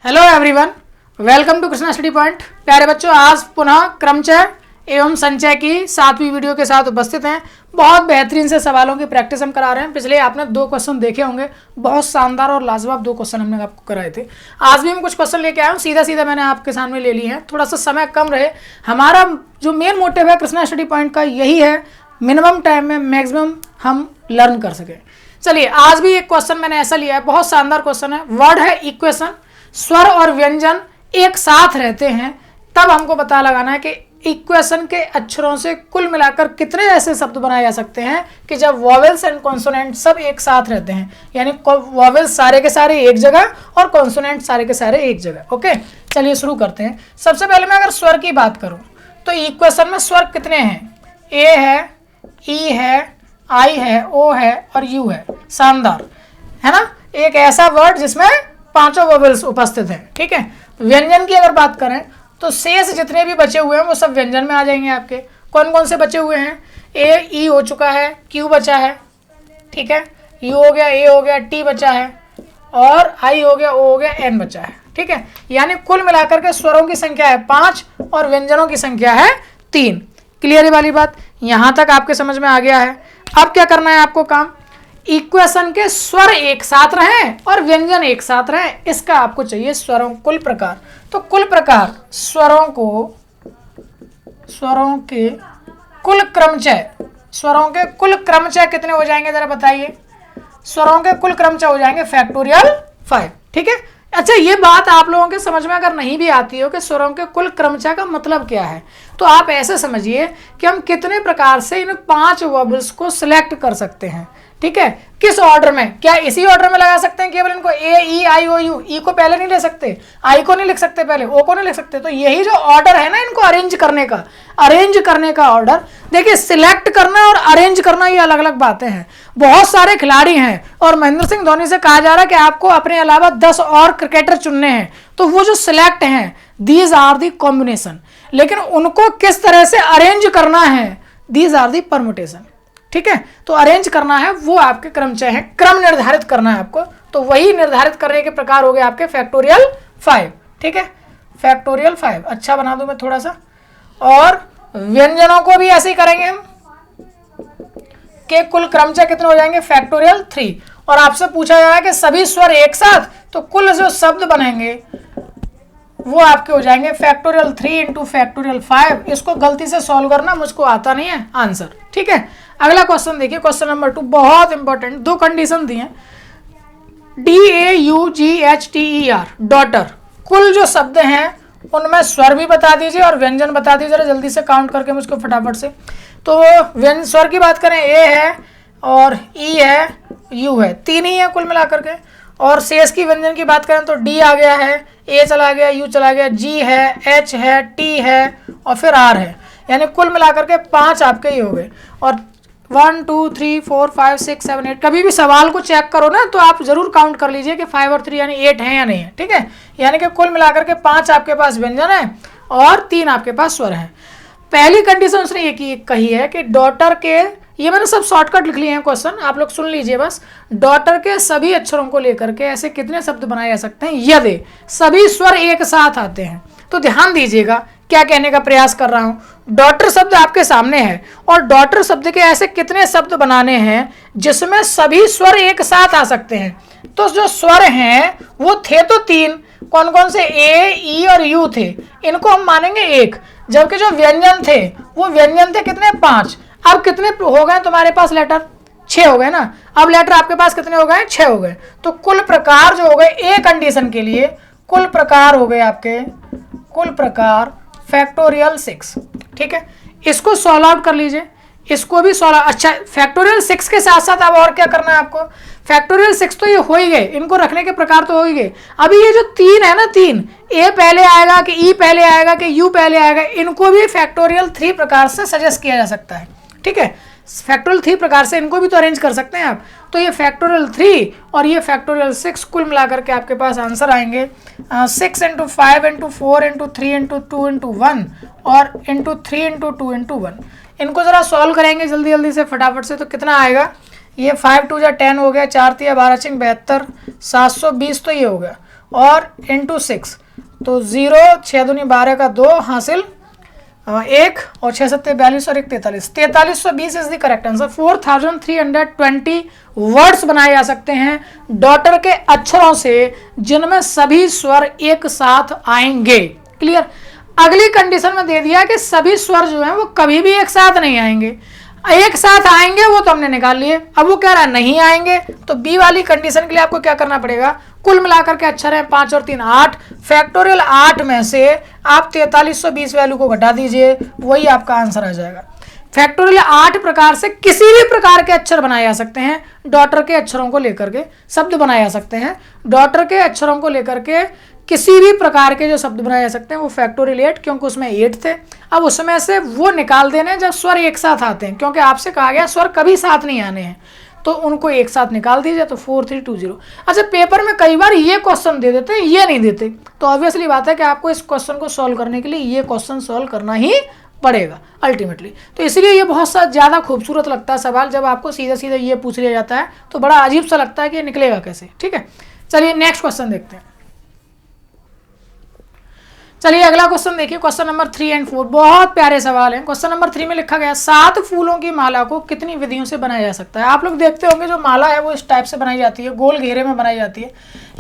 Hello everyone, welcome to Krishna study point. प्यारे बच्चों, आज पुनः क्रमचय एवं संचय की 7वीं वीडियो के साथ उपस्थित हैं। बहुत बेहतरीन से सवालों की प्रैक्टिस हम करा रहे हैं। पिछले आपने 2 क्वेश्चन देखे होंगे, बहुत शानदार और लाजवाब 2 क्वेश्चन हमने आपको कराए थे। आज भी हम कुछ क्वेश्चन लेके आए हूँ, सीधा सीधा मैंने आपके सामने ले लिए हैं। थोड़ा सा समय कम रहे, हमारा जो मेन मोटिव है कृष्णा स्टडी पॉइंट का यही है, मिनिमम टाइम में मैक्सिमम हम लर्न कर सकें। चलिए, आज भी एक क्वेश्चन मैंने ऐसा लिया है, बहुत शानदार क्वेश्चन है। वर्ड है इक्वेशन, स्वर और व्यंजन एक साथ रहते हैं, तब हमको पता लगाना है कि इक्वेशन के अक्षरों से कुल मिलाकर कितने ऐसे शब्द बनाए जा सकते हैं कि जब वॉवेल्स एंड कॉन्सोनेंट सब एक साथ रहते हैं, यानी वॉवेल्स सारे के सारे एक जगह और कॉन्सोनेंट सारे के सारे एक जगह। ओके, चलिए शुरू करते हैं। सबसे पहले मैं अगर स्वर की बात करूं तो इक्वेशन में स्वर कितने हैं? ए है, ई है, आई है, ओ है और यू है। शानदार है ना, एक ऐसा वर्ड जिसमें 5 वोवेल्स उपस्थित हैं। ठीक है। व्यंजन की अगर बात करें तो शेष जितने भी बचे हुए हैं वो सब व्यंजन में आ जाएंगे आपके। कौन कौन से बचे हुए हैं? ए, ई हो चुका है, क्यू बचा है, ठीक है, यू हो गया, ए हो गया, टी बचा है और आई हो गया, ओ हो गया, एन बचा है। ठीक है, यानी कुल मिलाकर के स्वरों की संख्या है 5 और व्यंजनों की संख्या है 3। क्लियर है वाली बात? यहां तक आपके समझ में आ गया है। अब क्या करना है आपको काम? इक्वेशन के स्वर एक साथ रहें और व्यंजन एक साथ रहें, इसका आपको चाहिए स्वरों कुल प्रकार। तो कुल प्रकार स्वरों के कुल क्रमचय, स्वरों के कुल क्रमचय कितने हो जाएंगे जरा बताइए? स्वरों के कुल क्रमचय हो जाएंगे फैक्टोरियल 5। ठीक है। अच्छा, ये बात आप लोगों के समझ में अगर नहीं भी आती हो कि स्वरों के कुल क्रमचय का मतलब क्या है, तो आप ऐसे समझिए कि हम कितने प्रकार से इन 5 वर्ब्स को सिलेक्ट कर सकते हैं। ठीक है, किस ऑर्डर में? क्या इसी ऑर्डर में लगा सकते हैं केवल इनको? ए, ई, आई, ओ, यू। ई को पहले नहीं ले सकते, आई को नहीं लिख सकते पहले, ओ को नहीं लिख सकते। तो यही जो ऑर्डर है ना इनको अरेंज करने का ऑर्डर। देखिए, सिलेक्ट करना और अरेंज करना ये अलग अलग बातें हैं। बहुत सारे खिलाड़ी हैं और महेंद्र सिंह धोनी से कहा जा रहा है कि आपको अपने अलावा 10 और क्रिकेटर चुनने हैं, तो वो जो सिलेक्ट हैं, दीज आर दी कॉम्बिनेशन। लेकिन उनको किस तरह से अरेंज करना है, दीज आर दी परमुटेशन। ठीक है, तो अरेंज करना है वो आपके क्रमचय है, क्रम निर्धारित करना है आपको। तो वही निर्धारित करने के प्रकार हो गए आपके फैक्टोरियल 5। ठीक है, फैक्टोरियल 5 अच्छा बना दूं मैं थोड़ा सा। और व्यंजनों को भी ऐसे ही करेंगे हम कि कुल क्रमचय कितने हो जाएंगे? फैक्टोरियल 3। और आपसे पूछा जा रहा है कि सभी स्वर एक साथ, तो कुल जो शब्द बनेंगे वो आपके हो जाएंगे फैक्टोरियल 3 इंटू फैक्टोरियल 5। इसको गलती से सॉल्व करना मुझको आता नहीं है आंसर। ठीक है, अगला क्वेश्चन देखिए, क्वेश्चन नंबर 2, बहुत इंपॉर्टेंट। 2 कंडीशन दी हैं, DAUGHTER, डॉटर। कुल जो शब्द हैं उनमें स्वर भी बता दीजिए और व्यंजन बता दीजिए, जरा जल्दी से काउंट करके मुझको फटाफट से। तो स्वर की बात करें, ए है और ई है, यू है, 3 ही है कुल मिलाकर के। और शेष की व्यंजन की बात करें तो डी आ गया है, ए चला गया, यू चला गया, जी है, एच है, टी है और फिर आर है। यानी कुल मिलाकर के 5 आपके ही हो गए। और 1 2 3 4 5 6 7 8, कभी भी सवाल को चेक करो ना तो आप जरूर काउंट कर लीजिए कि 5 और 3 यानी 8 है या नहीं है। ठीक है, यानी कि कुल मिलाकर के 5 आपके पास व्यंजन है और 3 आपके पास स्वर है। पहली कंडीशन उसने ये कही है कि डॉटर के, ये मैंने सब शॉर्टकट लिख लिए हैं क्वेश्चन, आप लोग सुन लीजिए बस। डॉटर के सभी अक्षरों को लेकर के ऐसे कितने शब्द बनाए जा सकते हैं यदि सभी स्वर एक साथ आते हैं? तो ध्यान दीजिएगा क्या कहने का प्रयास कर रहा हूं। डॉटर शब्द आपके सामने है और डॉटर शब्द के ऐसे कितने शब्द बनाने हैं जिसमें सभी स्वर एक साथ आ सकते हैं? तो जो स्वर हैं वो थे तो 3, कौन कौन से? ए, ई और यू थे, इनको हम मानेंगे 1। जबकि जो व्यंजन थे वो व्यंजन थे कितने? 5। अब कितने हो गए तुम्हारे पास लेटर? 6 हो गए ना। अब लेटर आपके पास कितने हो गए? 6 हो गए। तो कुल प्रकार जो हो गए ए कंडीशन के लिए, कुल प्रकार हो गए आपके, कुल प्रकार फैक्टोरियल 6। ठीक है, इसको सॉल्व आउट कर लीजिए, इसको भी सॉल्व। अच्छा, फैक्टोरियल 6 के साथ साथ अब और क्या करना है आपको? फैक्टोरियल 6 तो ये हो ही गए, इनको रखने के प्रकार तो हो ही गए। अभी ये जो 3 है ना, 3 ए पहले आएगा कि ई पहले आएगा कि यू पहले आएगा, इनको भी फैक्टोरियल 3 प्रकार से सजेस्ट किया जा सकता है। ठीक है, फैक्टोरियल 3 प्रकार से इनको भी तो अरेंज कर सकते हैं आप। तो ये फैक्टोरियल 3 और ये फैक्टोरियल 6 कुल मिलाकर के आपके पास आंसर आएंगे 6 into 5 into 4 into 3 into 2 into 1 और इंटू 3 इंटू 2 इंटू 1। इनको ज़रा सॉल्व करेंगे जल्दी जल्दी से फटाफट से, तो कितना आएगा? ये 5 2 10 हो गया, 4 3 12 72, 720 तो ये हो गया। और इंटू 6, तो 0, 6 दूनी 12 का 2 हासिल 1 और 6 7 42 और 1 43, 4320 is the correct answer. 4320 words बनाए जा सकते हैं डॉटर के अक्षरों से जिनमें सभी स्वर एक साथ आएंगे। क्लियर। अगली कंडीशन में दे दिया कि सभी स्वर जो हैं वो कभी भी एक साथ नहीं आएंगे, एक साथ आएंगे वो तो हमने निकाल लिए। अब वो कह रहा है नहीं आएंगे, तो बी वाली कंडीशन के लिए आपको क्या करना पड़ेगा, कुल मिलाकर के अक्षर हैं 5 और 3 8, फैक्टोरियल 8 में से आप 4320 वैल्यू को घटा दीजिए, वही आपका आंसर आ जाएगा। फैक्टोरियल 8 प्रकार से किसी भी प्रकार के अक्षर बनाए जा सकते हैं, डॉटर के अक्षरों को लेकर के शब्द बनाए जा सकते हैं, डॉटर के अक्षरों को लेकर के किसी भी प्रकार के जो शब्द बनाए जा सकते हैं वो फैक्टोरियल 8, क्योंकि उसमें 8 थे। अब उसमें से वो निकाल देने जब स्वर एक साथ आते हैं, क्योंकि आपसे कहा गया स्वर कभी साथ नहीं आने हैं, तो उनको एक साथ निकाल दीजिए, तो 4320। अच्छा, पेपर में कई बार ये क्वेश्चन दे देते हैं, ये नहीं देते, तो ऑब्वियसली बात है कि आपको इस क्वेश्चन को सॉल्व करने के लिए ये क्वेश्चन सॉल्व करना ही पड़ेगा अल्टीमेटली। तो इसलिए ये बहुत सा ज़्यादा खूबसूरत लगता है सवाल, जब आपको सीधा सीधा ये पूछ लिया जाता है तो बड़ा अजीब सा लगता है कि ये निकलेगा कैसे। ठीक है, चलिए नेक्स्ट क्वेश्चन देखते हैं। चलिए अगला क्वेश्चन देखिए, क्वेश्चन नंबर 3 एंड 4, बहुत प्यारे सवाल हैं। क्वेश्चन नंबर 3 में लिखा गया 7 फूलों की माला को कितनी विधियों से बनाया जा सकता है। आप लोग देखते होंगे जो माला है वो इस टाइप से बनाई जाती है, गोल घेरे में बनाई जाती है।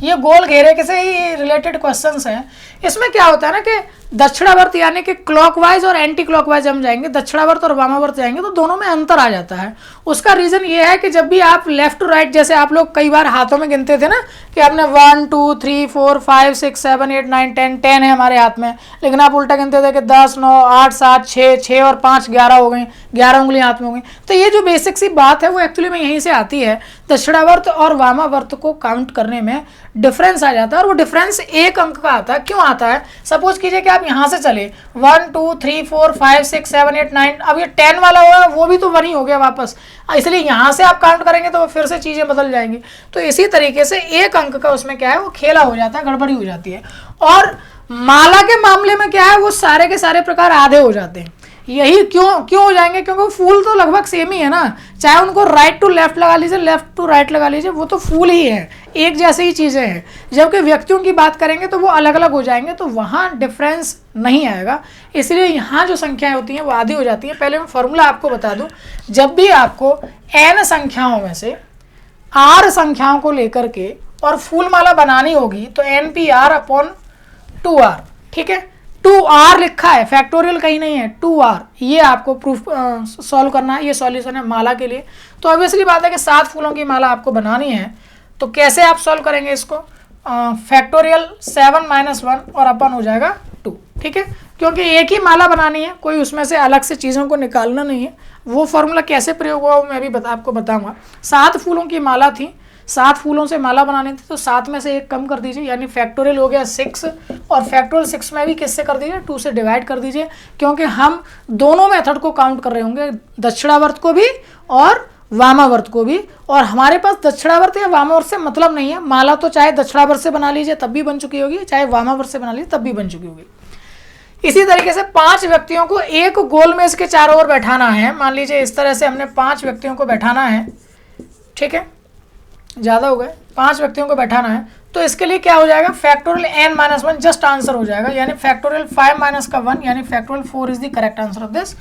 ये गोल घेरे के से ही रिलेटेड क्वेश्चंस हैं। इसमें क्या होता है ना कि दक्षिणावर्त यानी कि क्लॉकवाइज और एंटी क्लॉकवाइज हम जाएंगे, दक्षिणावर्त और वामावर्त जाएंगे तो दोनों में अंतर आ जाता है। उसका रीज़न ये है कि जब भी आप लेफ्ट टू राइट, जैसे आप लोग कई बार हाथों में गिनते थे ना कि आपने 1 2 3 4 5 6 7 8 9 10 है हमारे हाथ में, लेकिन आप उल्टा गिनते थे कि 10 9 8 7 6 और 5 11 हो गई, 11 उंगलियां हाथ में हो गई। तो ये जो बेसिक सी बात है वो एक्चुअली में यहीं से आती है, दक्षिणावर्त और वामावर्त को काउंट करने में डिफरेंस आ जाता है, और वो डिफरेंस 1 अंक का आता है। क्यों आता है? सपोज कीजिए कि आप यहाँ से चले 1 2 3 4 5 6 7 8 9, अब ये 10 वाला होगा वो भी तो 1 ही हो गया वापस, इसलिए यहाँ से आप काउंट करेंगे तो फिर से चीज़ें बदल जाएंगी। तो इसी तरीके से 1 अंक का उसमें क्या है वो खेला हो जाता है, गड़बड़ी हो जाती है। और माला के मामले में क्या है, वो सारे के सारे प्रकार आधे हो जाते हैं। यही क्यों हो जाएंगे? क्योंकि फूल तो लगभग सेम ही है ना, चाहे उनको राइट टू लेफ्ट लगा लीजिए, लेफ्ट टू राइट लगा लीजिए, वो तो फूल ही है, एक जैसी ही चीज़ें हैं। जबकि व्यक्तियों की बात करेंगे तो वो अलग अलग हो जाएंगे, तो वहाँ डिफरेंस नहीं आएगा। इसलिए यहाँ जो संख्याएं होती हैं वो आधी हो जाती हैं। पहले मैं फॉर्मूला आपको बता दूँ, जब भी आपको n संख्याओं में से r संख्याओं को लेकर के और फूल माला बनानी होगी तो NPR/2R, ठीक है, 2R लिखा है, फैक्टोरियल कहीं नहीं है, 2R, ये आपको प्रूफ सॉल्व करना है, ये सॉल्यूशन है माला के लिए। तो ऑब्वियसली बात है कि 7 फूलों की माला आपको बनानी है, तो कैसे आप सॉल्व करेंगे इसको? फैक्टोरियल 7 - 1 और अपन हो जाएगा 2, ठीक है, क्योंकि एक ही माला बनानी है, कोई उसमें से अलग से चीज़ों को निकालना नहीं है। वो फॉर्मूला कैसे प्रयोग हुआ वो मैं भी आपको बताऊँगा। 7 फूलों की माला थी, 7 फूलों से माला बनानी थी, तो 7 में से 1 कम कर दीजिए, यानी फैक्टोरियल हो गया 6, और फैक्टोरियल 6 में भी किससे कर दीजिए? 2 से डिवाइड कर दीजिए, क्योंकि हम दोनों मेथड को काउंट कर रहे होंगे, दक्षिणावर्त को भी और वामावर्त को भी। और हमारे पास दक्षिणावर्त या वामावर्त से मतलब नहीं है, माला तो चाहे दक्षिणावर्त से बना लीजिए तब भी बन चुकी होगी, चाहे वामावर्त से बना लीजिए तब भी बन चुकी होगी। इसी तरीके से 5 व्यक्तियों को एक गोल मेज के चारों ओर बैठाना है। मान लीजिए इस तरह से हमने 5 व्यक्तियों को बैठाना है, ठीक है, ज़्यादा हो गए, 5 व्यक्तियों को बैठाना है, तो इसके लिए क्या हो जाएगा? फैक्टोरियल n - 1 जस्ट आंसर हो जाएगा, यानी फैक्टोरियल 5 - 1 यानी factorial 4 is the correct answer of this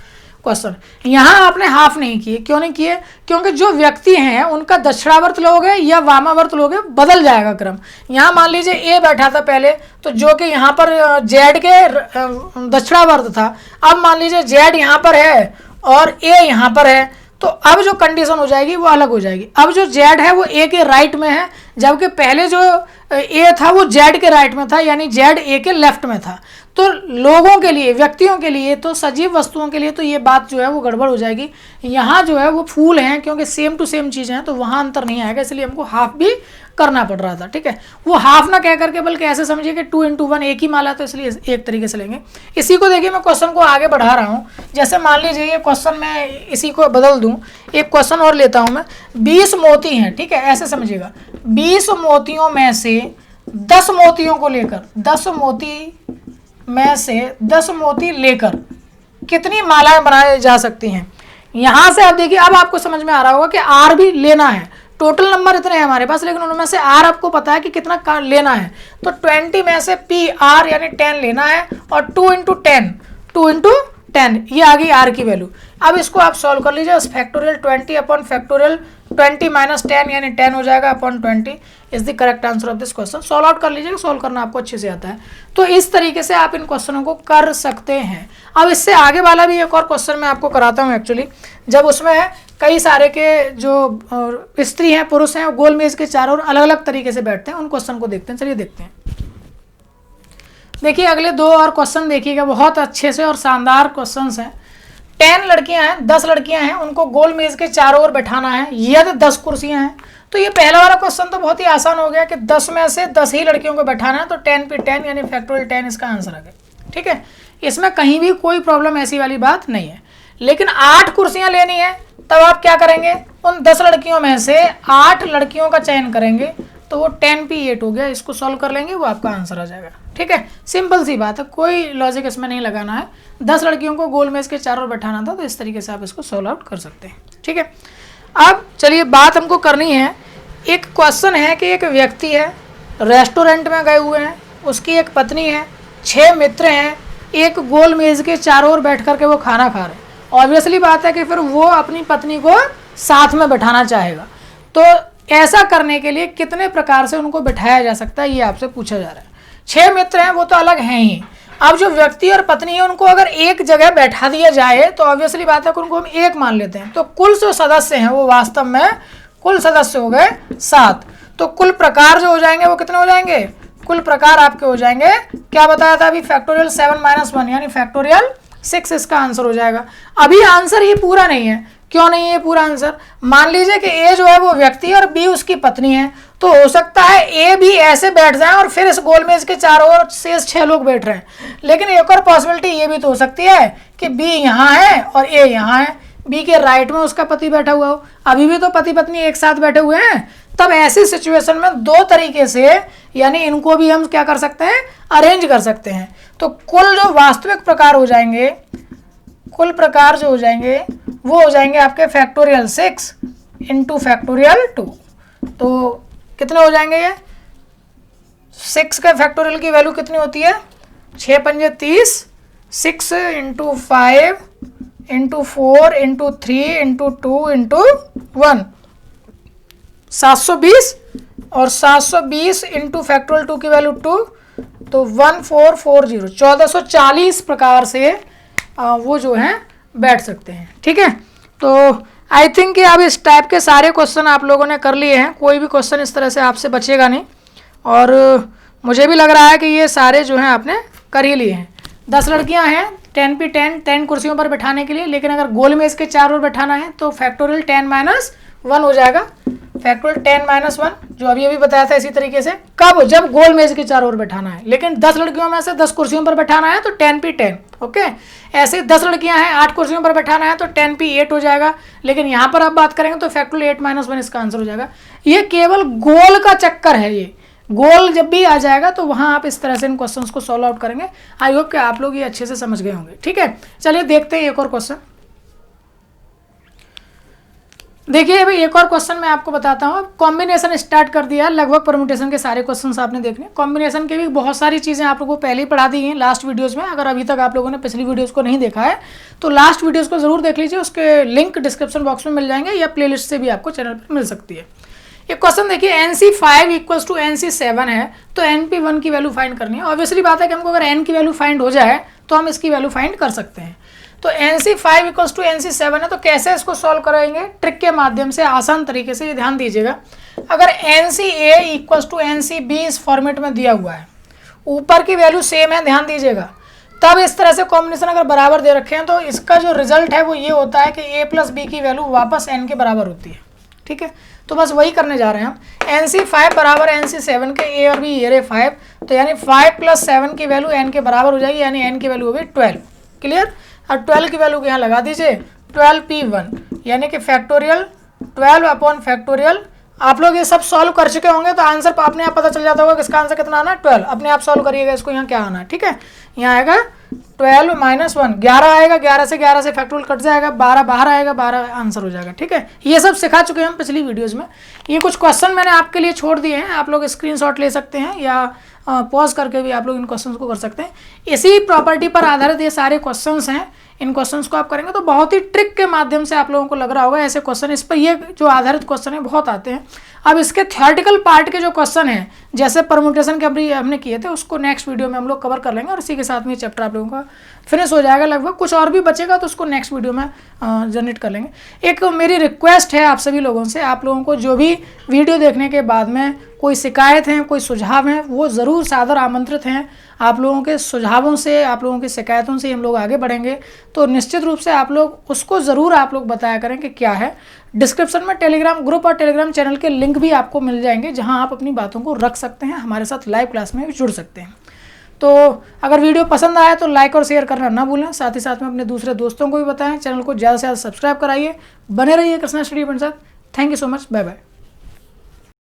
question. यहाँ आपने हाफ नहीं किए, क्यों नहीं किए? क्योंकि जो व्यक्ति हैं उनका दक्षिणावर्त लोगे या वामावर्त लोगे बदल जाएगा क्रम। यहाँ मान लीजिए ए बैठा था पहले, तो जो कि यहाँ पर जेड के दक्षिणावर्त था, अब मान लीजिए जेड यहाँ पर है और ए यहाँ पर है, तो अब जो कंडीशन हो जाएगी वो अलग हो जाएगी। अब जो जेड है वो ए के राइट में है, जबकि पहले जो ए था वो जेड के राइट में था, यानी जेड ए के लेफ्ट में था। तो लोगों के लिए, व्यक्तियों के लिए, तो सजीव वस्तुओं के लिए तो ये बात जो है वो गड़बड़ हो जाएगी। यहाँ जो है वो फूल हैं, क्योंकि सेम टू सेम चीज़ें हैं, तो वहाँ अंतर नहीं आएगा, इसलिए हमको हाफ भी करना पड़ रहा था, ठीक है। वो हाफ ना कह करके बल्कि ऐसे समझिए कि 2 × 1 एक ही माला, तो इसलिए एक तरीके से लेंगे। इसी को देखिए मैं क्वेश्चन को आगे बढ़ा रहा हूँ। जैसे मान लीजिए ये क्वेश्चन मैं इसी को बदल दूँ, एक क्वेश्चन और लेता हूँ मैं। 20 मोती हैं, ठीक है, ऐसे समझिएगा। 20 मोतियों में से 10 मोतियों को लेकर, 10 मोती में से 10 मोती लेकर कितनी मालाएं बनाई जा सकती हैं? यहाँ से आप देखिए, अब आपको समझ में आ रहा होगा कि आर भी लेना है, टोटल नंबर इतने हैं हमारे पास, लेकिन उनमें से आर आपको पता है कि कितना लेना है, तो 20 में से पी आर यानी 10 लेना है, और 2 इंटू 10 ये आ गई आर की वैल्यू। अब इसको आप सॉल्व कर लीजिए, फैक्टोरियल 20 अपॉन फैक्टोरियल 20 माइनस 10 यानी 10 हो जाएगा upon 20 is the correct answer of this question. Solve out कर लीजिएगा, सॉल्व करना आपको अच्छे से आता है। तो इस तरीके से आप इन क्वेश्चनों को कर सकते हैं। अब इससे आगे वाला भी एक और क्वेश्चन मैं आपको कराता हूँ एक्चुअली, जब उसमें कई सारे के जो स्त्री हैं पुरुष हैं गोल मेज के चारों ओर अलग अलग तरीके से बैठते हैं, उन क्वेश्चन को देखते हैं। चलिए देखते हैं। देखिए अगले 2 और क्वेश्चन देखिएगा, बहुत अच्छे से और शानदार क्वेश्चंस हैं। 10 लड़कियां हैं, 10 लड़कियां हैं, उनको गोल मेज के चारों ओर बैठाना है, यदि 10 कुर्सियां हैं। तो ये पहला वाला क्वेश्चन तो बहुत ही आसान हो गया कि 10 में से 10 ही लड़कियों को बैठाना है, तो 10 पे 10 यानी फैक्टोरियल 10 इसका आंसर आ गया। ठीक है, इसमें कहीं भी कोई प्रॉब्लम ऐसी वाली बात नहीं है। लेकिन 8 कुर्सियां लेनी है, तब आप क्या करेंगे, उन 10 लड़कियों में से 8 लड़कियों का चयन करेंगे, तो वो 10 पे 8 हो गया, इसको सॉल्व कर लेंगे, वो आपका आंसर आ जाएगा। ठीक है, सिंपल सी बात है, कोई लॉजिक इसमें नहीं लगाना है। 10 लड़कियों को गोल मेज के चारों ओर बैठाना था, तो इस तरीके से आप इसको सॉल्व आउट कर सकते हैं। ठीक है, अब चलिए बात हमको करनी है, एक क्वेश्चन है कि एक व्यक्ति है, रेस्टोरेंट में गए हुए हैं, उसकी एक पत्नी है, 6 मित्र हैं, एक गोल मेज के चारों ओर बैठ करके वो खाना खा रहे हैं। ऑब्वियसली बात है कि फिर वो अपनी पत्नी को साथ में बैठाना चाहेगा, तो ऐसा करने के लिए कितने प्रकार से उनको बिठाया जा सकता है, ये आपसे पूछा जा रहा है। 6 मित्र हैं, वो तो अलग हैं ही। अब जो व्यक्ति और पत्नी है, उनको अगर एक जगह बैठा दिया जाए तो ऑब्वियसली बात है कि उनको हम एक मान लेते हैं, तो कुल जो सदस्य हैं वो वास्तव में कुल सदस्य हो गए 7। तो कुल प्रकार जो हो जाएंगे वो कितने हो जाएंगे, कुल प्रकार आपके हो जाएंगे, क्या बताया था अभी, फैक्टोरियल 7 माइनस 1 यानी फैक्टोरियल 6 इसका आंसर हो जाएगा। अभी आंसर ये पूरा नहीं है, क्यों नहीं है पूरा आंसर, मान लीजिए कि ए जो है वो व्यक्ति है और बी उसकी पत्नी है, तो हो सकता है ए भी ऐसे बैठ जाए और फिर इस गोल मेज के चारों ओर शेष 6 लोग बैठ रहे हैं। लेकिन एक और पॉसिबिलिटी ये भी तो हो सकती है कि बी यहाँ है और ए यहाँ है, बी के राइट में उसका पति बैठा हुआ हो, अभी भी तो पति पत्नी एक साथ बैठे हुए हैं। तब ऐसी सिचुएशन में 2 तरीके से यानी इनको भी हम क्या कर सकते हैं, अरेंज कर सकते हैं। तो कुल जो वास्तविक प्रकार हो जाएंगे, कुल प्रकार जो हो जाएंगे वो हो जाएंगे आपके फैक्टोरियल 6 इंटू फैक्टोरियल 2। तो कितने हो जाएंगे ये, 6 के फैक्टोरियल की वैल्यू कितनी होती है, 6 पंजे 30, 6 into 5 into 4 into 3 into 2 into 1 720, और 720 इंटू फैक्टोरियल 2 की वैल्यू 2, तो 1440 1440 प्रकार से वो जो है बैठ सकते हैं। ठीक है, तो आई थिंक कि अब इस टाइप के सारे क्वेश्चन आप लोगों ने कर लिए हैं, कोई भी क्वेश्चन इस तरह से आपसे बचेगा नहीं, और मुझे भी लग रहा है कि ये सारे जो हैं आपने कर ही लिए हैं। 10 लड़कियां हैं, 10 पे 10 कुर्सियों पर बैठाने के लिए, लेकिन अगर गोल मेज के चारों ओर बैठाना है तो फैक्टोरियल 10 माइनस 1 हो जाएगा, फैक्टोरियल 10 माइनस 1 जो अभी अभी बताया था। इसी तरीके से कब, जब गोल मेज के चारों ओर बैठाना है, लेकिन 10 लड़कियों में से 10 कुर्सियों पर बैठाना है तो 10 पे 10। ओके, ऐसे 10 लड़कियां हैं, 8 कुर्सियों पर बैठाना है तो 10 पे 8 हो जाएगा, लेकिन यहाँ पर आप बात करेंगे तो फैक्टोरियल 8 माइनस 1 इसका आंसर हो जाएगा। ये केवल गोल का चक्कर है, ये गोल जब भी आ जाएगा तो वहाँ आप इस तरह से इन क्वेश्चंस को सॉल्व आउट करेंगे। आई होप कि आप लोग ये अच्छे से समझ गए होंगे। ठीक है, चलिए देखते हैं एक और क्वेश्चन। देखिए भाई, एक और क्वेश्चन मैं आपको बताता हूँ। कॉम्बिनेशन स्टार्ट कर दिया, लगभग परम्यूटेशन के सारे क्वेश्चंस आपने देखने। कॉम्बिनेशन के भी बहुत सारी चीज़ें आप लोगों को पहले ही पढ़ा दी हैं लास्ट वीडियोस में। अगर अभी तक आप लोगों ने पिछली वीडियोस को नहीं देखा है तो लास्ट वीडियोस को जरूर देख लीजिए, उसके लिंक डिस्क्रिप्शन बॉक्स में मिल जाएंगे या प्लेलिस्ट से भी आपको चैनल पर मिल सकती है। एक क्वेश्चन देखिए, NC5 इक्वल्स टू NC7 है, तो NP1 की वैल्यू फाइंड करनी है। ऑब्वियसली बात है कि हमको अगर n की वैल्यू फाइंड हो जाए तो हम इसकी वैल्यू फाइंड कर सकते हैं। तो NC5 इक्वल्स टू NC7 है, तो कैसे इसको सॉल्व करेंगे, ट्रिक के माध्यम से, आसान तरीके से। ये ध्यान दीजिएगा, अगर NCA इक्वल्स टू NCB इस फॉर्मेट में दिया हुआ है, ऊपर की वैल्यू सेम है, ध्यान दीजिएगा, तब इस तरह से कॉम्बिनेशन अगर बराबर दे रखे हैं तो इसका जो रिजल्ट है वो ये होता है कि A प्लस B की वैल्यू वापस n के बराबर होती है। ठीक है, तो बस वही करने जा रहे हैं हम। NC5 बराबर NC7 के, A और B ये रहे 5, तो यानी 5 प्लस 7 की वैल्यू n के बराबर हो जाएगी, यानी n की वैल्यू होगी 12। क्लियर, और 12 की वैल्यू यहाँ लगा दीजिए, 12P1 यानी कि फैक्टोरियल 12 अपॉन फैक्टोरियल आप लोग ये सब सॉल्व कर चुके होंगे तो आंसर अपने आप पता चल जाता होगा किसका आंसर कितना आना है, 12। अपने आप सॉल्व करिएगा इसको, यहाँ क्या आना है, ठीक है। यहाँ आएगा 12 - 1, 11 आएगा, 11 से फैक्टोरियल कट जाएगा, 12 बाहर आएगा, 12 आंसर हो जाएगा, ठीक है। ये सब सिखा चुके हैं हम पिछली वीडियोज़ में। ये कुछ क्वेश्चन मैंने आपके लिए छोड़ दिए हैं, आप लोग स्क्रीनशॉट ले सकते हैं या पॉज करके भी आप लोग इन क्वेश्चंस को कर सकते हैं। इसी प्रॉपर्टी पर आधारित ये सारे क्वेश्चंस हैं। इन क्वेश्चंस को आप करेंगे तो बहुत ही ट्रिक के माध्यम से आप लोगों को लग रहा होगा ऐसे क्वेश्चन, इस पर ये जो आधारित क्वेश्चन है बहुत आते हैं। अब इसके थ्योरेटिकल पार्ट के जो क्वेश्चन हैं, जैसे परम्यूटेशन के अभी हमने किए थे, उसको नेक्स्ट वीडियो में हम लोग कवर कर लेंगे और इसी के साथ में ये चैप्टर आप लोगों का फिनिश हो जाएगा लगभग। कुछ और भी बचेगा तो उसको नेक्स्ट वीडियो में जनरेट कर लेंगे। एक मेरी रिक्वेस्ट है आप सभी लोगों से, आप लोगों को जो भी वीडियो देखने के बाद में कोई शिकायत है, कोई सुझाव हैं, वो ज़रूर सादर आमंत्रित हैं। आप लोगों के सुझावों से, आप लोगों की शिकायतों से हम लोग आगे बढ़ेंगे, तो निश्चित रूप से आप लोग उसको ज़रूर आप लोग बताया करें कि क्या है। डिस्क्रिप्शन में टेलीग्राम ग्रुप और टेलीग्राम चैनल के लिंक भी आपको मिल जाएंगे, जहां आप अपनी बातों को रख सकते हैं, हमारे साथ लाइव क्लास में भी जुड़ सकते हैं। तो अगर वीडियो पसंद आया तो लाइक और शेयर करना ना भूलें, साथ ही साथ में अपने दूसरे दोस्तों को भी बताएं। चैनल को ज़्यादा से ज़्यादा सब्सक्राइब कराइए, बने रहिए कृष्णा स्टडी पॉइंट के साथ। Thank you so much, bye bye.